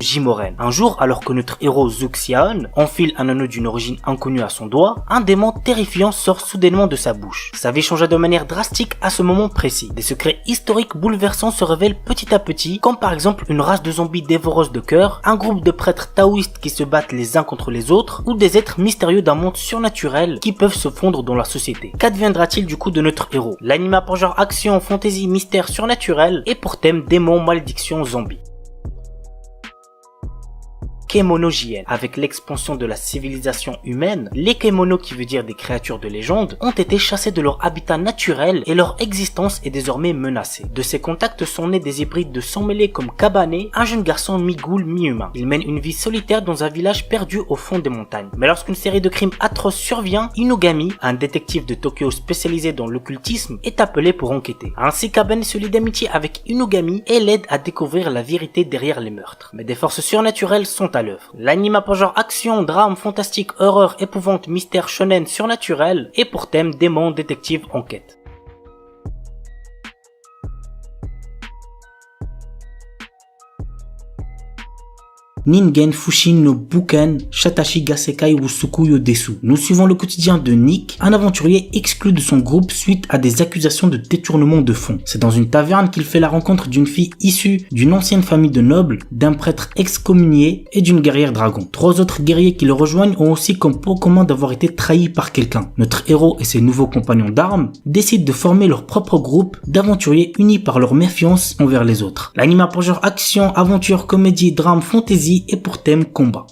Jimoren. Un jour, alors que notre héros Zuxian enfile un anneau d'une origine inconnue à son doigt, un démon terrifiant sort soudainement de sa bouche. Sa vie changea de manière drastique à ce moment précis. Des secrets historiques bouleversants se révèlent petit à petit, comme par exemple une race de zombies dévoreuses de cœur, un groupe de prêtres taoïstes qui se battent les uns contre les autres, ou des êtres mystérieux d'un monde surnaturel qui peuvent se fondre dans la société. Qu'adviendra-t-il du coup de notre héros? L'anime a pour genre action, fantasy, mystère surnaturel et pour thème démons, malédictions, zombies. Kemono JN. Avec l'expansion de la civilisation humaine, les Kemono, qui veut dire des créatures de légende, ont été chassés de leur habitat naturel et leur existence est désormais menacée. De ces contacts sont nés des hybrides de sang mêlés comme Kabane, un jeune garçon mi-ghoul, mi-humain. Il mène une vie solitaire dans un village perdu au fond des montagnes. Mais lorsqu'une série de crimes atroces survient, Inugami, un détective de Tokyo spécialisé dans l'occultisme, est appelé pour enquêter. Ainsi, Kabane se lie d'amitié avec Inugami et l'aide à découvrir la vérité derrière les meurtres. Mais des forces surnaturelles sont à l'œuvre. L'anime a pour genre action, drame, fantastique, horreur, épouvante, mystère, shonen, surnaturel et pour thème démon, détective, enquête. Ningen Fushin no Buken Shatashi Gasekai Wusuku Yodesu. Nous suivons le quotidien de Nick, un aventurier exclu de son groupe suite à des accusations de détournement de fonds. C'est dans une taverne qu'il fait la rencontre d'une fille issue d'une ancienne famille de nobles, d'un prêtre excommunié et d'une guerrière dragon. 3 autres guerriers qui le rejoignent ont aussi comme point commun d'avoir été trahis par quelqu'un. Notre héros et ses nouveaux compagnons d'armes décident de former leur propre groupe d'aventuriers unis par leur méfiance envers les autres. L'anime a pour genre action, aventure, comédie, drame, fantasy et pour thème combat.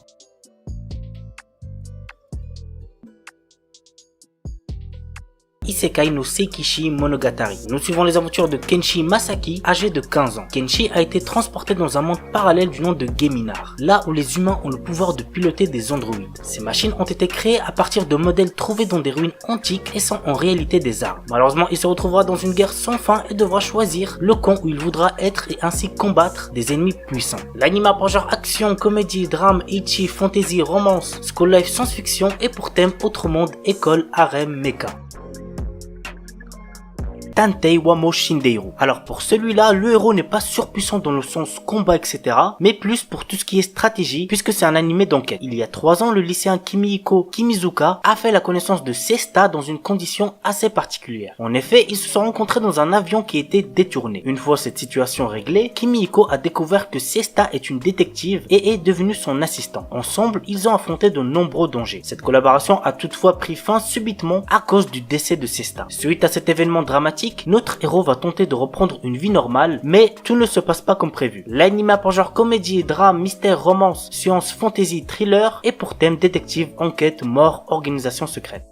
Isekai no Seikishi Monogatari. Nous suivons les aventures de Kenshi Masaki, âgé de 15 ans. Kenshi a été transporté dans un monde parallèle du nom de Geminar, là où les humains ont le pouvoir de piloter des androïdes. Ces machines ont été créées à partir de modèles trouvés dans des ruines antiques et sont en réalité des armes. Malheureusement, il se retrouvera dans une guerre sans fin et devra choisir le camp où il voudra être et ainsi combattre des ennemis puissants. L'anime a pour genre action, comédie, drame, ecchi, fantasy, romance, school life, science-fiction et pour thème autre monde, école, harem, mecha. Tantei Wamo Shindeiru. Alors pour celui-là, le héros n'est pas surpuissant dans le sens combat etc, mais plus pour tout ce qui est stratégie, puisque c'est un animé d'enquête. Il y a 3 ans, le lycéen Kimihiko Kimizuka a fait la connaissance de Sesta dans une condition assez particulière. En effet, ils se sont rencontrés dans un avion qui était détourné. Une fois cette situation réglée, Kimihiko a découvert que Sesta est une détective et est devenue son assistant. Ensemble, ils ont affronté de nombreux dangers. Cette collaboration a toutefois pris fin subitement à cause du décès de Sesta. Suite à cet événement dramatique, notre héros va tenter de reprendre une vie normale, mais tout ne se passe pas comme prévu. L'anime a pour genre comédie, drame, mystère, romance, science, fantasy, thriller et pour thème détective, enquête, mort, organisation secrète.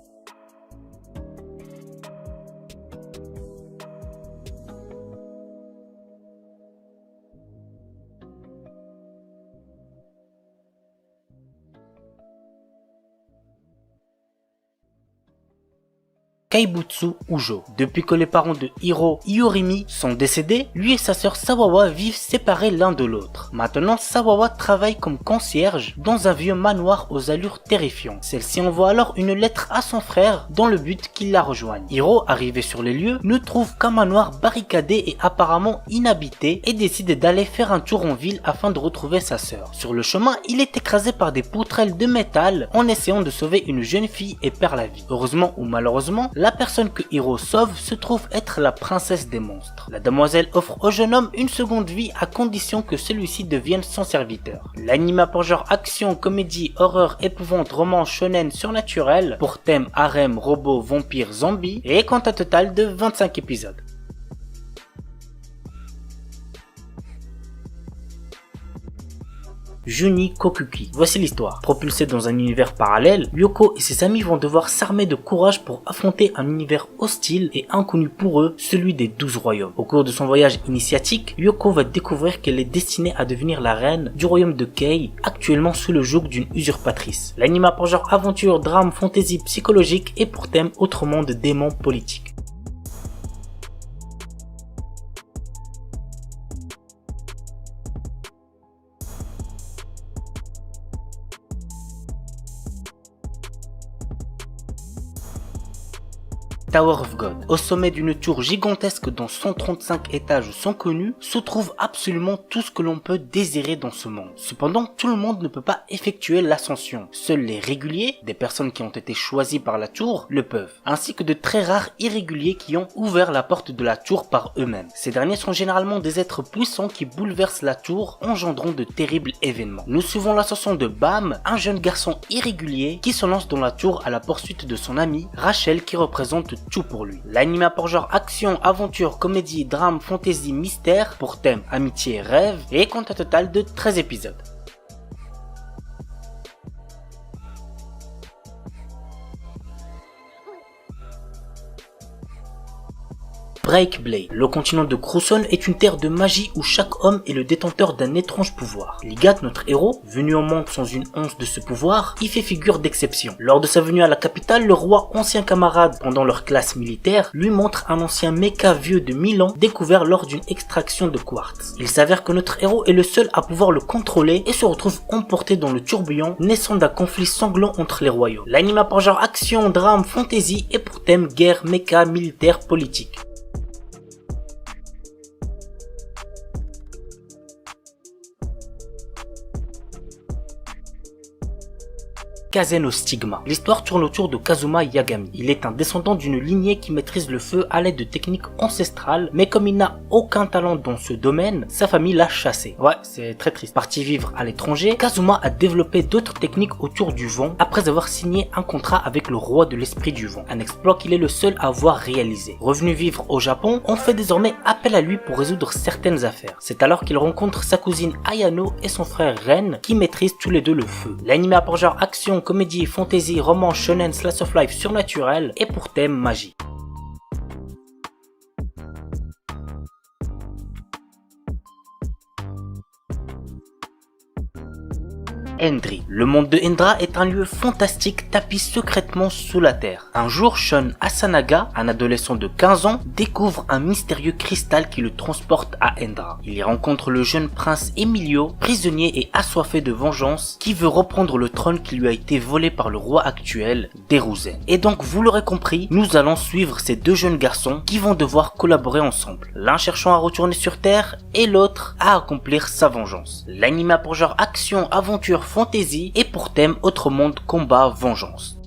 Kaibutsu Ujo. Depuis que les parents de Hiro Iorimi sont décédés, lui et sa sœur Sawawa vivent séparés l'un de l'autre. Maintenant, Sawawa travaille comme concierge dans un vieux manoir aux allures terrifiantes. Celle-ci envoie alors une lettre à son frère dans le but qu'il la rejoigne. Hiro, arrivé sur les lieux, ne trouve qu'un manoir barricadé et apparemment inhabité et décide d'aller faire un tour en ville afin de retrouver sa sœur. Sur le chemin, il est écrasé par des poutrelles de métal en essayant de sauver une jeune fille et perd la vie. Heureusement ou malheureusement, la personne que Hiro sauve se trouve être la princesse des monstres. La demoiselle offre au jeune homme une seconde vie à condition que celui-ci devienne son serviteur. L'anime a pour genre action, comédie, horreur, épouvante, romance, shonen, surnaturel, pour thème harem, robot, vampire, zombie, et compte un total de 25 épisodes. Juni Kokuki. Voici l'histoire. Propulsés dans un univers parallèle, Yoko et ses amis vont devoir s'armer de courage pour affronter un univers hostile et inconnu pour eux, celui des 12 royaumes. Au cours de son voyage initiatique, Yoko va découvrir qu'elle est destinée à devenir la reine du royaume de Kei, actuellement sous le joug d'une usurpatrice. L'anime a pour genre aventure, drame, fantasy, psychologique et pour thème autre monde, démons, politique. Tower of God. Au sommet d'une tour gigantesque dont 135 étages sont connus, se trouve absolument tout ce que l'on peut désirer dans ce monde. Cependant, tout le monde ne peut pas effectuer l'ascension. Seuls les réguliers, des personnes qui ont été choisies par la tour, le peuvent, ainsi que de très rares irréguliers qui ont ouvert la porte de la tour par eux-mêmes. Ces derniers sont généralement des êtres puissants qui bouleversent la tour, engendrant de terribles événements. Nous suivons l'ascension de Bam, un jeune garçon irrégulier qui se lance dans la tour à la poursuite de son amie, Rachel, qui représente tout pour lui. L'anime a pour genre action, aventure, comédie, drame, fantasy, mystère, pour thème amitié, rêve, et compte un total de 13 épisodes. Break Blade. Le continent de Crusson est une terre de magie où chaque homme est le détenteur d'un étrange pouvoir. Ligat, notre héros, venu au monde sans une once de ce pouvoir, y fait figure d'exception. Lors de sa venue à la capitale, le roi, ancien camarade pendant leur classe militaire, lui montre un ancien mecha vieux de 1000 ans découvert lors d'une extraction de quartz. Il s'avère que notre héros est le seul à pouvoir le contrôler et se retrouve emporté dans le tourbillon, naissant d'un conflit sanglant entre les royaumes. L'anime a pour genre action, drame, fantasy et pour thème guerre, mecha, militaire, politique. Kazen Stigma. L'histoire tourne autour de Kazuma Yagami. Il est un descendant d'une lignée qui maîtrise le feu à l'aide de techniques ancestrales, mais comme il n'a aucun talent dans ce domaine, sa famille l'a chassé. Ouais, c'est très triste. Parti vivre à l'étranger, Kazuma a développé d'autres techniques autour du vent après avoir signé un contrat avec le roi de l'esprit du vent, un exploit qu'il est le seul à avoir réalisé. Revenu vivre au Japon, on fait désormais appel à lui pour résoudre certaines affaires. C'est alors qu'il rencontre sa cousine Ayano et son frère Ren qui maîtrisent tous les deux le feu. L'anime a pour genre action, comédie, fantasy, roman, shonen, slice of life surnaturel et pour thème magie. Hendry. Le monde de Hendra est un lieu fantastique tapi secrètement sous la terre. Un jour, Shun Asanaga, un adolescent de 15 ans, découvre un mystérieux cristal qui le transporte à Hendra. Il y rencontre le jeune prince Emilio, prisonnier et assoiffé de vengeance, qui veut reprendre le trône qui lui a été volé par le roi actuel, Deruzen. Et donc, vous l'aurez compris, nous allons suivre ces deux jeunes garçons qui vont devoir collaborer ensemble. L'un cherchant à retourner sur terre et l'autre à accomplir sa vengeance. L'anime a pour genre action, aventure, fantasy et pour thème autre monde, combat, vengeance.